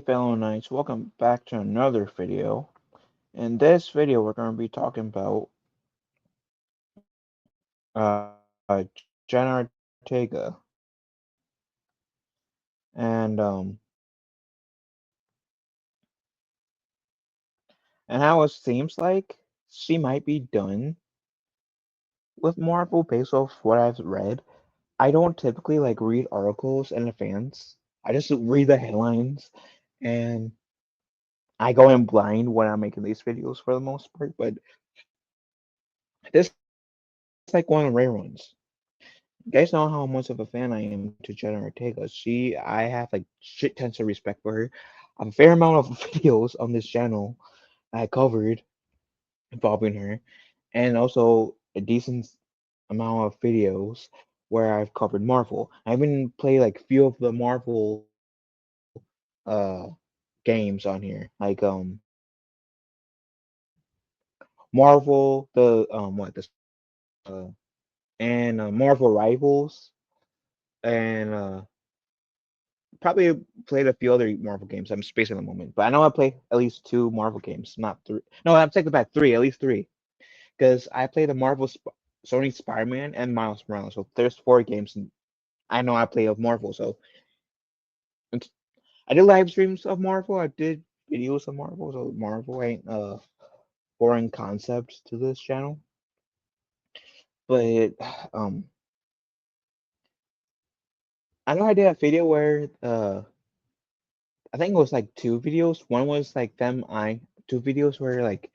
fellow knights, welcome back to another video. In this video, we're going to be talking about Jenna Ortega, and um, and how it seems like she might be done with Marvel based off what I've read. I don't typically like read articles and the fans. I just read the headlines, and I go in blind when I'm making these videos for the most part. But this is like one of the rare ones. You guys know how much of a fan I am to Jenna Ortega. I have like shit tons of respect for her. I have a fair amount of videos on this channel I covered involving her, and also a decent amount of videos where I've covered Marvel. I even played like few of the Marvel games on here, like Marvel, and Marvel Rivals, and probably played a few other Marvel games. I'm spacing at the moment, but I know I played at least two Marvel games, not three. No, I'm taking back three, at least three, because I played the Sony Spider-Man and Miles Morales. So there's four games, and I know I play of Marvel. So it's- I did live streams of Marvel. I did videos of Marvel. So Marvel ain't a foreign concept to this channel. But um, I know I did a video where I think it was like two videos. One was like two videos where like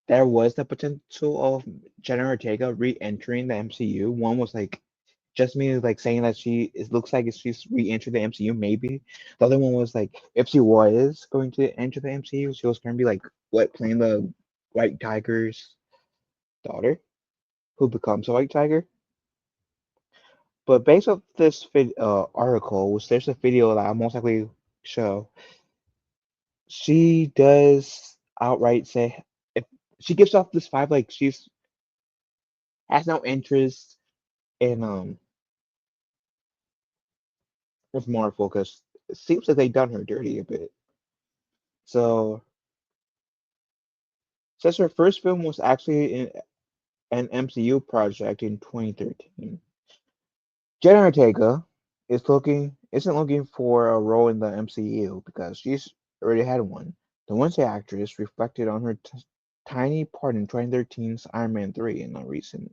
there was the potential of Jenna Ortega re-entering the MCU. One was like just me like saying that it looks like she's re-entered the MCU, maybe. The other one was like if she was going to enter the MCU, she was going to be like playing the White Tiger's daughter, who becomes a White Tiger. But based off this article, which there's a video that I'll most likely show, she does outright say if she gives off this vibe like she's has no interest in with Marvel because it seems like they done her dirty a bit. So since her first film was actually an MCU project in 2013, Jenna Ortega isn't looking for a role in the MCU because she's already had one. The Wednesday actress reflected on her tiny part in 2013's Iron Man 3 in a recent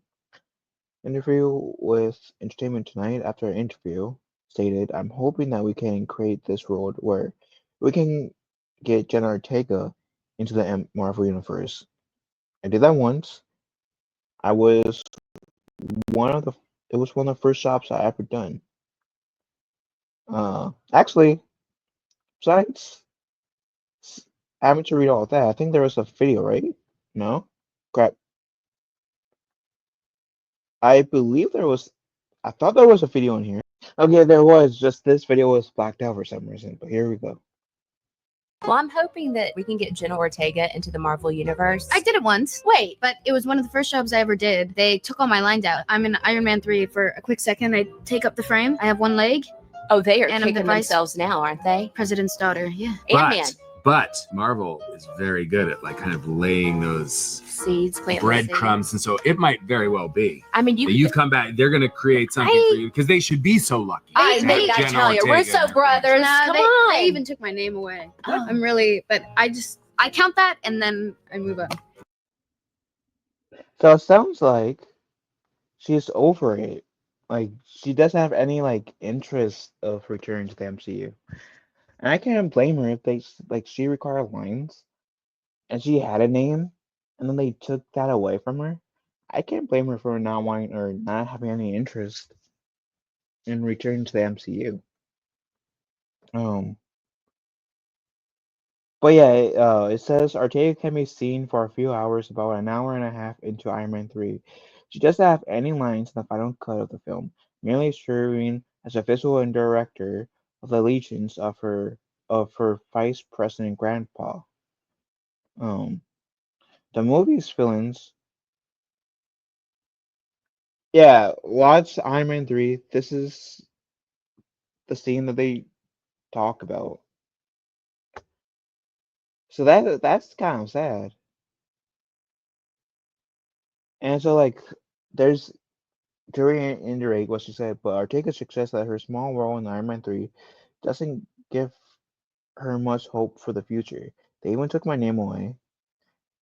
interview with Entertainment Tonight. After an interview, stated, "I'm hoping that we can create this world where we can get Jenna Ortega into the Marvel universe. I did that once. I was one of the. It was one of the first jobs I ever done. Actually, besides having to read all of that, I think there was a video, right? No, crap. I believe there was. I thought there was a video in here. Okay, there was. Just this video was blacked out for some reason. But here we go. Well, I'm hoping that we can get Jenna Ortega into the Marvel Universe. I did it once. Wait, but it was one of the first jobs I ever did. They took all my lines out. I'm in Iron Man 3 for a quick second. I take up the frame. I have one leg. Oh, they are And I'm kicking the vice- themselves now, aren't they? President's daughter, yeah. Ant-Man. But Marvel is very good at like kind of laying those Seeds, planting breadcrumbs, and so it might very well be I mean, that you come back. They're going to create something for you because they should be so lucky. I to may have I Jenna tell you, we're Ortega so in their brothers. Nah, Come they on. even took my name away. Oh. I'm really, but I count that and then I move on. So it sounds like she's over it. Like she doesn't have any like interest of returning to the MCU. And I can't blame her if she required lines and she had a name and then they took that away from her. I can't blame her for not wanting or not having any interest in returning to the MCU. Um but yeah, it says Ortega can be seen for a few hours about an hour and a half into Iron Man 3. She doesn't have any lines in the final cut of the film, merely serving as a visual and director of the allegiance of her vice president grandpa. Um, the movie's villains. Yeah, watch Iron Man 3. This is the scene that they talk about. So that's kind of sad. And so like there's to reiterate what she said, but Ortega's success at her small role in Iron Man 3 doesn't give her much hope for the future. They even took my name away.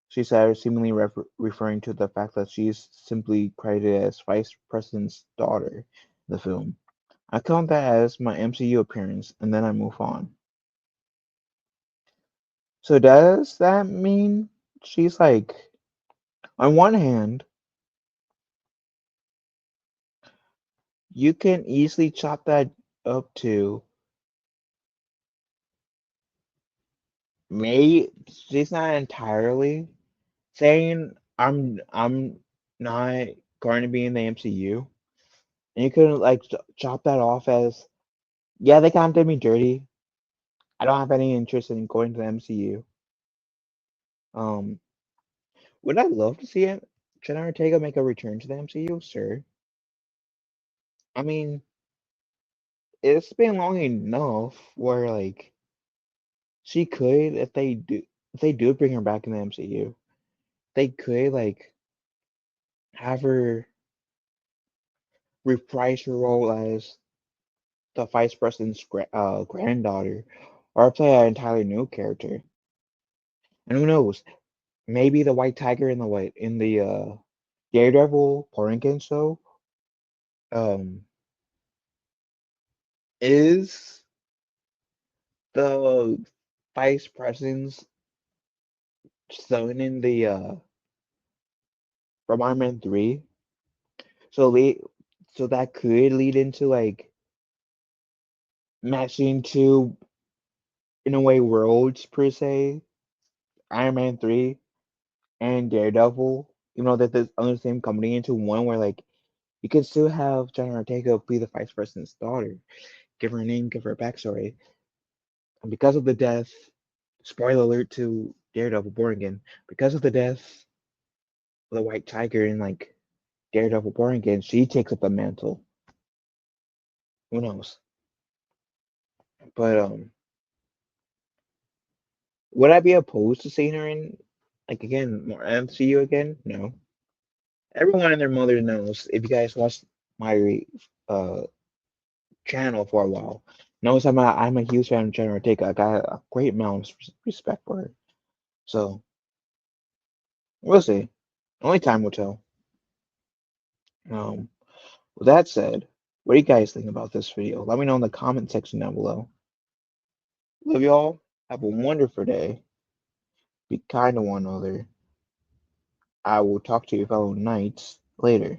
She said, seemingly referring to the fact that she's simply credited as Vice President's daughter in the film. I count that as my MCU appearance, and then I move on. So does that mean she's like, on one hand, you can easily chop that up to May. She's not entirely saying I'm not going to be in the MCU, and you could like chop that off as yeah, they kind of did me dirty. I don't have any interest in going to the MCU. Um, would I love to see it? Jenna Ortega make a return to the MCU? Sure. I mean, it's been long enough where like she could, if they do bring her back in the MCU, they could like have her reprise her role as the vice president's granddaughter, or play an entirely new character. And who knows? Maybe the White Tiger in the Daredevil Porinkin show um is the vice president's son in the from Iron Man 3. So so that could lead into like matching two in a way worlds per se, Iron Man 3 and Daredevil, even though that there's under the same company into one where like you can still have Jenna Ortega be the vice president's daughter, give her a name, give her a backstory. And because of the death, spoiler alert to Daredevil Born Again, because of the death of the White Tiger in like Daredevil Born Again, she takes up the mantle. Who knows? But would I be opposed to seeing her in like again more MCU again? No. Everyone and their mother knows if you guys watched my uh channel for a while, knows I'm a huge fan of Jenna Ortega. I got a great amount of respect for her. So we'll see. Only time will tell. Um, with that said, what do you guys think about this video? Let me know in the comment section down below. Love y'all. Have a wonderful day. Be kind to one another. I will talk to you fellow knights later.